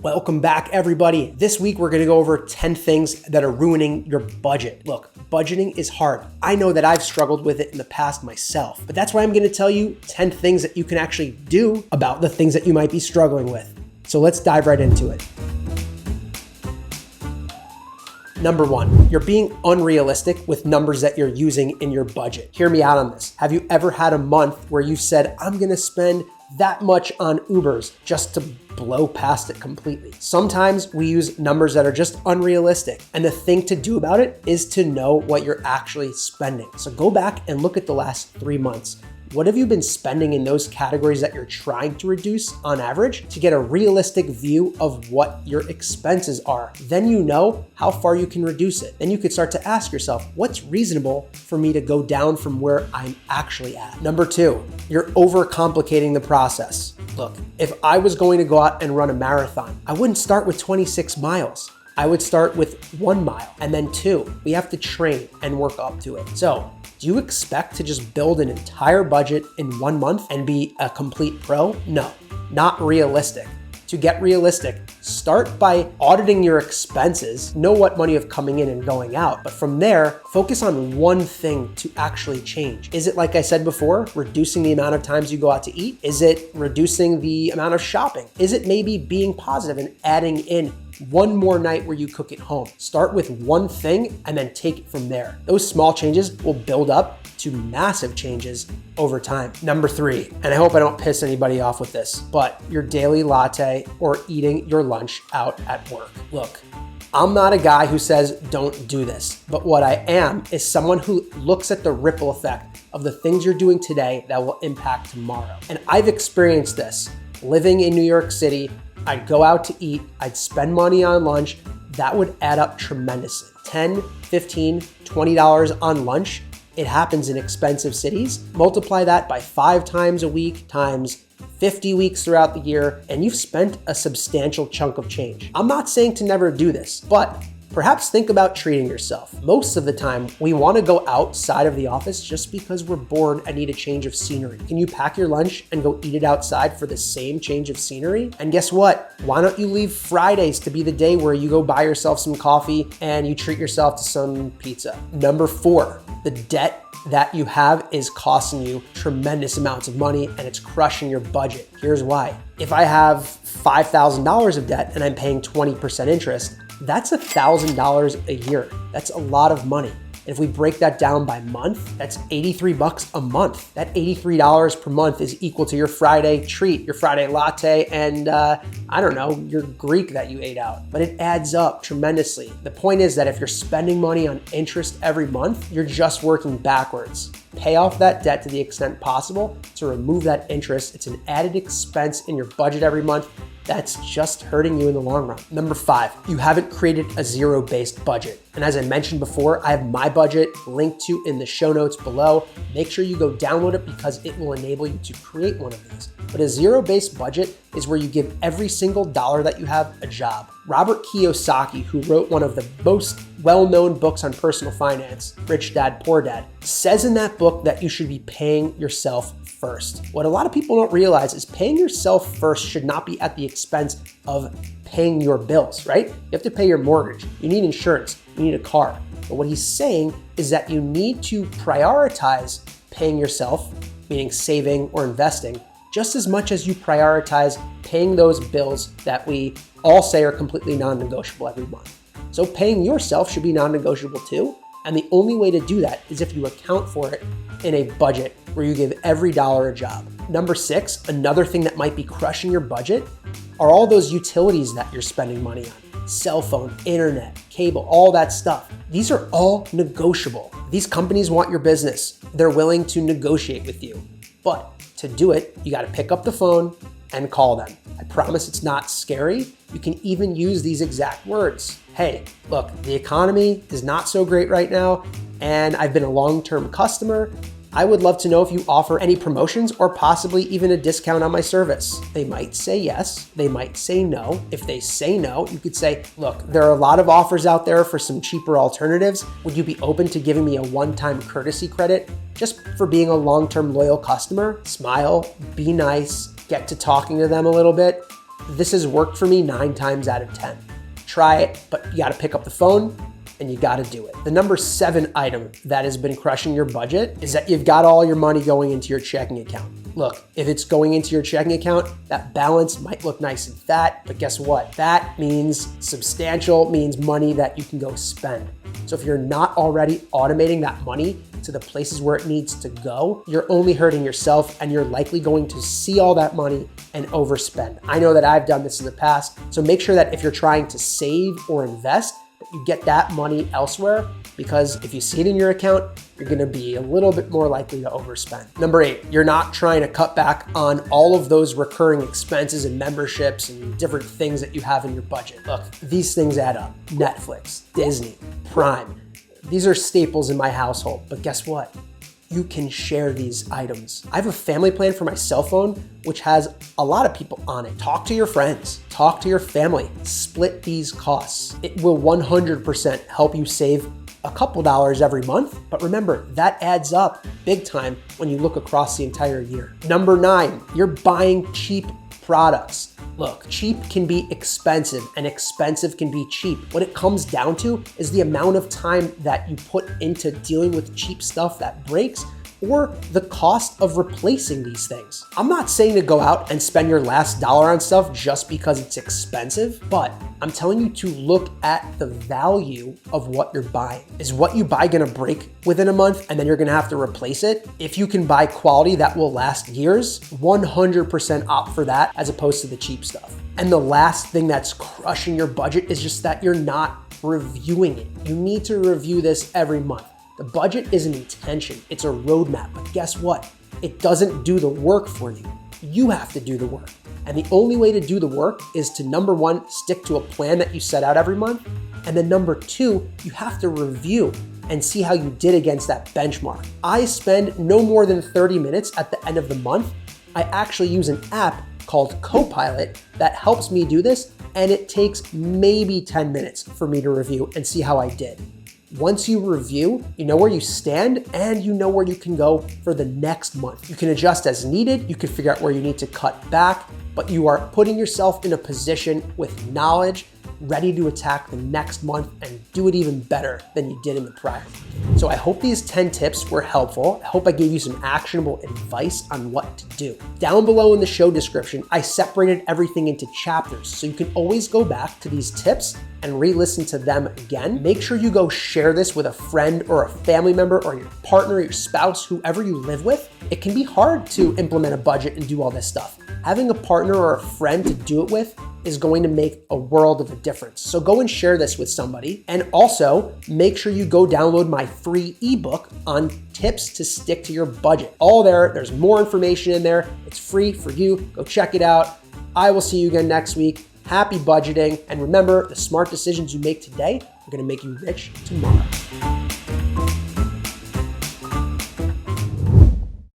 Welcome back, everybody. This week, we're gonna go over 10 things that are ruining your budget. Look, budgeting is hard. I know that I've struggled with it in the past myself, but that's why I'm gonna tell you 10 things that you can actually do about the things that you might be struggling with. So let's dive right into it. Number one, you're being unrealistic with numbers that you're using in your budget. Hear me out on this. Have you ever had a month where you said, I'm gonna spend that much on Ubers just to blow past it completely? Sometimes we use numbers that are just unrealistic. And the thing to do about it is to know what you're actually spending. So go back and look at the last 3 months. What have you been spending in those categories that you're trying to reduce on average to get a realistic view of what your expenses are? Then you know how far you can reduce it. Then you could start to ask yourself, what's reasonable for me to go down from where I'm actually at? Number two, you're overcomplicating the process. Look, if I was going to go out and run a marathon, I wouldn't start with 26 miles. I would start with 1 mile and then 2. We have to train and work up to it. So, do you expect to just build an entire budget in 1 month and be a complete pro? No, not realistic. To get realistic, start by auditing your expenses, know what money you have coming in and going out, but from there, focus on one thing to actually change. Is it, like I said before, reducing the amount of times you go out to eat? Is it reducing the amount of shopping? Is it maybe being positive and adding in one more night where you cook at home? Start with one thing and then take it from there. Those small changes will build up to massive changes over time. Number three, and I hope I don't piss anybody off with this, but your daily latte or eating your lunch out at work. Look, I'm not a guy who says don't do this, but what I am is someone who looks at the ripple effect of the things you're doing today that will impact tomorrow. And I've experienced this. Living in New York City, I'd go out to eat, I'd spend money on lunch, that would add up tremendously. $10, $15, $20 on lunch. It happens in expensive cities. Multiply that by 5 times a week times 50 weeks throughout the year, and you've spent a substantial chunk of change. I'm not saying to never do this, but perhaps think about treating yourself. Most of the time, we want to go outside of the office just because we're bored and need a change of scenery. Can you pack your lunch and go eat it outside for the same change of scenery? And guess what? Why don't you leave Fridays to be the day where you go buy yourself some coffee and you treat yourself to some pizza? Number 4, the debt that you have is costing you tremendous amounts of money and it's crushing your budget. Here's why. If I have $5,000 of debt and I'm paying 20% interest, that's $1,000 a year. That's a lot of money. And if we break that down by month, that's $83 a month. That $83 per month is equal to your Friday treat, your Friday latte, and I don't know, your Greek that you ate out. But it adds up tremendously. The point is that if you're spending money on interest every month, you're just working backwards. Pay off that debt to the extent possible to remove that interest. It's an added expense in your budget every month. That's just hurting you in the long run. Number 5, you haven't created a zero-based budget. And as I mentioned before, I have my budget linked to in the show notes below. Make sure you go download it because it will enable you to create one of these. But a zero-based budget is where you give every single dollar that you have a job. Robert Kiyosaki, who wrote one of the most well-known books on personal finance, Rich Dad, Poor Dad, says in that book that you should be paying yourself first. What a lot of people don't realize is paying yourself first should not be at the expense of paying your bills, right? You have to pay your mortgage. You need insurance. You need a car. But what he's saying is that you need to prioritize paying yourself, meaning saving or investing, just as much as you prioritize paying those bills that we all say are completely non-negotiable every month. So paying yourself should be non-negotiable too. And the only way to do that is if you account for it in a budget where you give every dollar a job. Number 6, another thing that might be crushing your budget are all those utilities that you're spending money on. Cell phone, internet, cable, all that stuff. These are all negotiable. These companies want your business. They're willing to negotiate with you. But to do it, you got to pick up the phone and call them. I promise it's not scary. You can even use these exact words. Hey, look, the economy is not so great right now, and I've been a long-term customer. I would love to know if you offer any promotions or possibly even a discount on my service. They might say yes, they might say no. If they say no, you could say, look, there are a lot of offers out there for some cheaper alternatives. Would you be open to giving me a one-time courtesy credit just for being a long-term loyal customer? Smile, be nice, get to talking to them a little bit. this has worked for me 9 times out of 10. Try it, but you gotta pick up the phone and you gotta do it. The number 7 item that has been crushing your budget is that you've got all your money going into your checking account. Look, if it's going into your checking account, that balance might look nice and fat, but guess what? That means substantial, means money that you can go spend. So if you're not already automating that money to the places where it needs to go, you're only hurting yourself and you're likely going to see all that money and overspend. I know that I've done this in the past. So make sure that if you're trying to save or invest, that you get that money elsewhere, because if you see it in your account, you're gonna be a little bit more likely to overspend. Number 8, you're not trying to cut back on all of those recurring expenses and memberships and different things that you have in your budget. Look, these things add up. Netflix, Disney, Prime. These are staples in my household, but guess what? You can share these items. I have a family plan for my cell phone, which has a lot of people on it. Talk to your friends, talk to your family, split these costs. It will 100% help you save a couple dollars every month, but remember, that adds up big time when you look across the entire year. Number 9, you're buying cheap products. Look, cheap can be expensive and expensive can be cheap. What it comes down to is the amount of time that you put into dealing with cheap stuff that breaks, or the cost of replacing these things. I'm not saying to go out and spend your last dollar on stuff just because it's expensive, but I'm telling you to look at the value of what you're buying. Is what you buy gonna break within a month and then you're gonna have to replace it? If you can buy quality that will last years, 100% opt for that as opposed to the cheap stuff. And the last thing that's crushing your budget is just that you're not reviewing it. You need to review this every month. The budget is an intention, it's a roadmap, but guess what? It doesn't do the work for you. You have to do the work. And the only way to do the work is to, number 1, stick to a plan that you set out every month. And then number 2, you have to review and see how you did against that benchmark. I spend no more than 30 minutes at the end of the month. I actually use an app called Copilot that helps me do this, and it takes maybe 10 minutes for me to review and see how I did. Once you review, you know where you stand and you know where you can go for the next month. You can adjust as needed, you can figure out where you need to cut back, but you are putting yourself in a position with knowledge, ready to attack the next month and do it even better than you did in the prior. So I hope these 10 tips were helpful. I hope I gave you some actionable advice on what to do. Down below in the show description, I separated everything into chapters, so you can always go back to these tips and re-listen to them again. Make sure you go share this with a friend or a family member or your partner, your spouse, whoever you live with. It can be hard to implement a budget and do all this stuff. Having a partner or a friend to do it with is going to make a world of a difference. So go and share this with somebody. And also make sure you go download my free ebook on tips to stick to your budget. All there, there's more information in there. It's free for you. Go check it out. I will see you again next week. Happy budgeting. And remember, the smart decisions you make today are going to make you rich tomorrow.